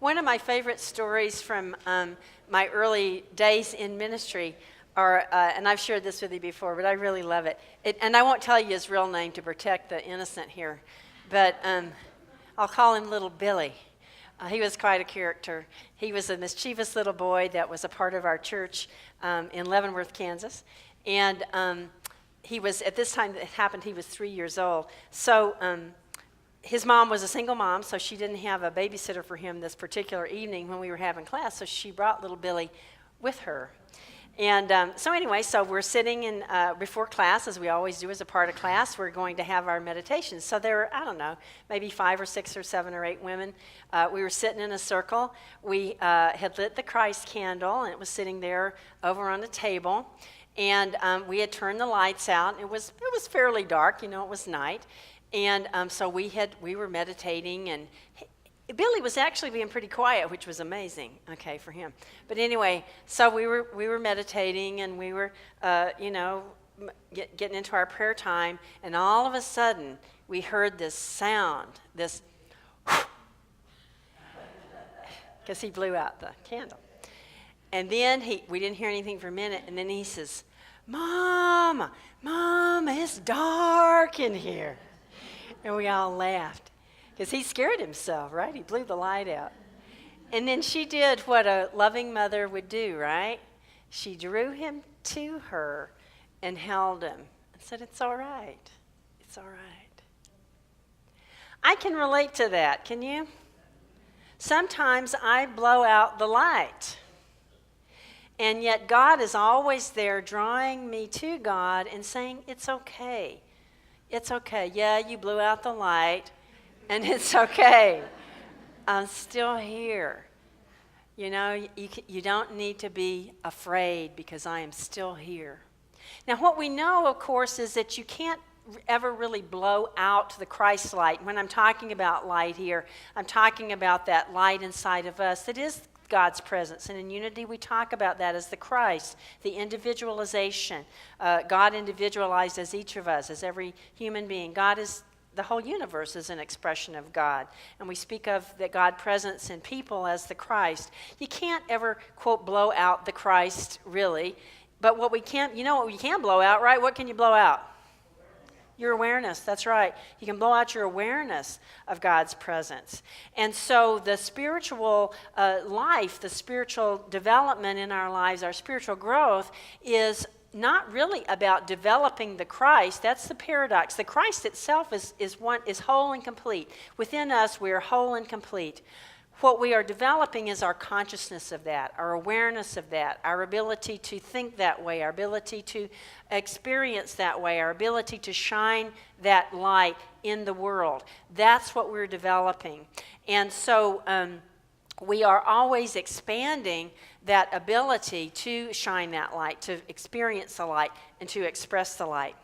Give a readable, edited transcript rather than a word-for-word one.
One of my favorite stories from my early days in ministry are, and I've shared this with you before, but I really love it. And I won't tell you his real name to protect the innocent here, but I'll call him Little Billy. He was quite a character. He was a mischievous little boy that was a part of our church in Leavenworth, Kansas. And he was, at this time that it happened, he was 3 years old. So his mom was a single mom, so she didn't have a babysitter for him this particular evening when we were having class, so she brought little Billy with her. And so we're sitting in before class, as we always do as a part of class. We're going to have our meditation. So there were, I don't know, maybe 5 or 6 or 7 or 8 women. We were sitting in a circle. We had lit the Christ candle, and it was sitting there over on a table. And we had turned the lights out. It was fairly dark, it was night. And so we were meditating, and Billy was actually being pretty quiet, which was amazing, for him. But anyway, so we were meditating, and we were, getting into our prayer time, and all of a sudden, we heard this sound, this, because he blew out the candle. And then we didn't hear anything for a minute, and then he says, Mom, it's dark in here. And we all laughed. Because he scared himself, right? He blew the light out. And then she did what a loving mother would do, right? She drew him to her and held him and said, it's all right. It's all right. I can relate to that, can you? Sometimes I blow out the light. And yet God is always there drawing me to God and saying, it's okay. It's okay. Yeah, you blew out the light. And it's okay. I'm still here. You don't need to be afraid because I am still here. Now, what we know, of course, is that you can't ever really blow out the Christ light. When I'm talking about light here, I'm talking about that light inside of us that is God's presence. And in unity, we talk about that as the Christ, the individualization. God individualized as each of us, as every human being. The whole universe is an expression of God. And we speak of the God presence in people as the Christ. You can't ever, quote, blow out the Christ, really. But what we can, what you can blow out, right? What can you blow out? Your awareness, that's right. You can blow out your awareness of God's presence. And so the spiritual life, the spiritual development in our lives, our spiritual growth is not really about developing the Christ. That's the paradox. The Christ itself is whole and complete. Within us, we are whole and complete. What we are developing is our consciousness of that, our awareness of that, our ability to think that way, our ability to experience that way, our ability to shine that light in the world. That's what we're developing. And so we are always expanding that ability to shine that light, to experience the light, and to express the light.